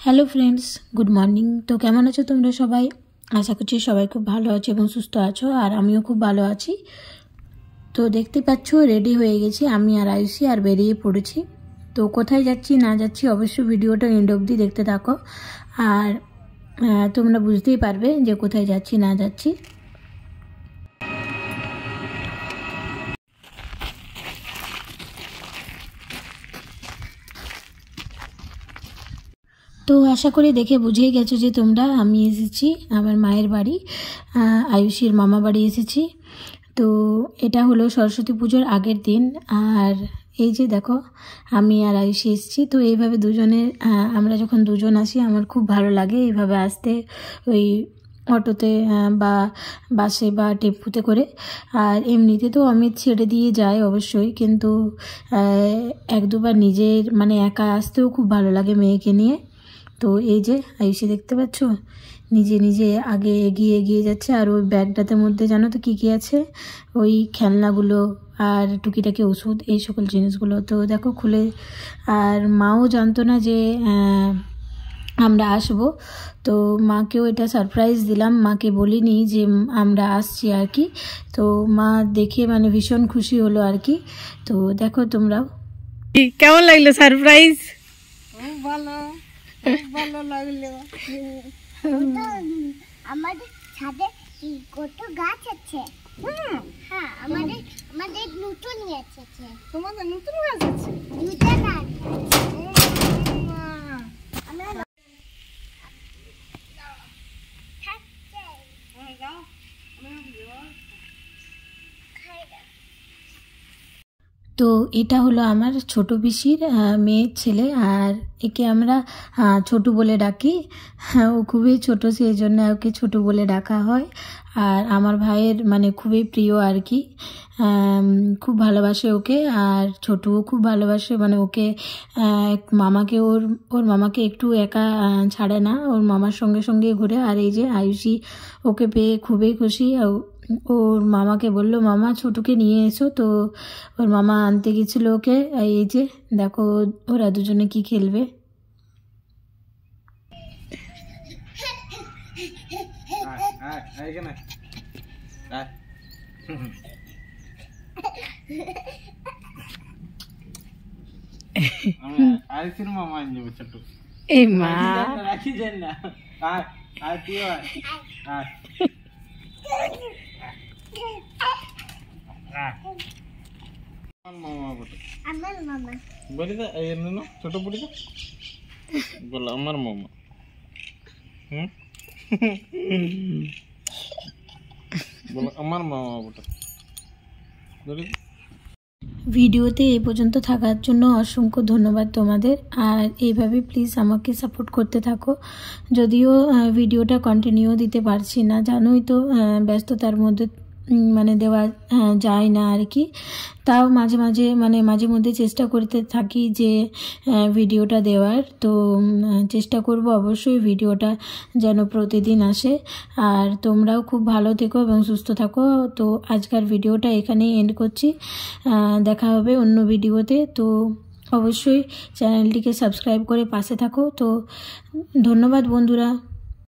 Hello friends, good morning. তো কেমন আছো তোমরা সবাই? আশা করছি সবাই খুব ভালো আছো এবং সুস্থ আছো, আর আমিও খুব ভালো আছি। তো দেখতে পাচ্ছ রেডি হয়ে গেছি আমি আর আয়ুষি, আর বেরিয়ে পড়েছি। তো কোথায় যাচ্ছি না যাচ্ছি অবশ্যই ভিডিওটা এন্ড অবধি দেখতে থাকো, আর তোমরা বুঝতেই পারবে যে কোথায় যাচ্ছি না যাচ্ছি। তো আশা করি দেখে বুঝেই গেছো যে তোমরা আমি এসেছি আমার মায়ের বাড়ি, আয়ুষির মামা বাড়ি এসেছি। তো এটা হলো সরস্বতী পুজোর আগের দিন, আর এই যে দেখো আমি আর আয়ুষি এসেছি। তো এইভাবে দুজনের আমরা যখন দুজন আসি আমার খুব ভালো লাগে এইভাবে আসতে, ওই অটোতে বা বাসে বা টেম্পুতে করে। আর এমনিতে তো অমিত ছেড়ে দিয়ে যায় অবশ্যই, কিন্তু এক দুবার নিজের মানে একা আসতেও খুব ভালো লাগে মেয়েকে নিয়ে। তো এই যে আয়ুষি দেখতে পাচ্ছ নিজে নিজে আগে এগিয়ে এগিয়ে যাচ্ছে, আর ওই ব্যাগটাতে মধ্যে জানো তো কী কী আছে, ওই খেলনাগুলো আর টুকিটাকি ওষুধ এই সকল জিনিসগুলো। তো দেখো খুলে, আর মাও জানতো না যে আমরা আসবো। তো মাকেও এটা সারপ্রাইজ দিলাম, মাকে বলিনি যে আমরা আসছি আর কি। তো মা দেখে মানে ভীষণ খুশি হলো আর কি। তো দেখো তোমরাও কেমন লাগলো সারপ্রাইজ? ভালো ভালো লাগলো। আমাদের ছাদে কত গাছ আছে। হ্যাঁ, আমাদের নতুন গাছ আছে। তোমাদের নতুন গাছ আছে? দুটো গাছ। তো এটা হলো আমার ছোট পিসির মেয়ের ছেলে, আর একে আমরা ছোটু বলে ডাকি। ও খুবই ছোট, সেই জন্য ওকে ছোটু বলে ডাকা হয়। আর আমার ভাইয়ের মানে খুবই প্রিয় আর কি, খুব ভালোবাসে ওকে, আর ছোটুও খুব ভালোবাসে মানে ওকে। মামাকে ওর মামাকে একটু একা ছাড়ে না, ওর মামার সঙ্গে সঙ্গে ঘুরে। আর এই যে আয়ুষি ওকে পেয়ে খুবই খুশি। ওর মামাকে বললো মামা ছোটুকে নিয়ে এসো, তো ওর মামা আনতে গেছিলো ওকে। এই যে দেখো ওরা দুজনে কি খেলবে। এই মা রাখি যান না, আর তুই আমার মামা বলি তো এই না ছোট বুড়ি তো বল আমার মামা। বল আমার মামা বটা বলি। ভিডিওতে এই পর্যন্ত থাকার জন্য অসংখ্য ধন্যবাদ তোমাদের, আর এইভাবে প্লিজ আমাকে সাপোর্ট করতে থাকো। যদিও ভিডিওটা কন্টিনিউ দিতে পারছি না, জানোই তো ব্যস্ততার মধ্যে মানে দেওয়া যায় না আর কি। তাও মাঝে মাঝে মানে মাঝে মধ্যে চেষ্টা করতে থাকি যে ভিডিওটা দেওয়ার। তো চেষ্টা করব অবশ্যই ভিডিওটা যেন প্রতিদিন আসে। আর তোমরাও খুব ভালো থেকো এবং সুস্থ থাকো। তো আজকের ভিডিওটা এখানেই এন্ড করছি, দেখা হবে অন্য ভিডিওতে। তো অবশ্যই চ্যানেলটিকে সাবস্ক্রাইব করে পাশে থাকো। তো ধন্যবাদ বন্ধুরা।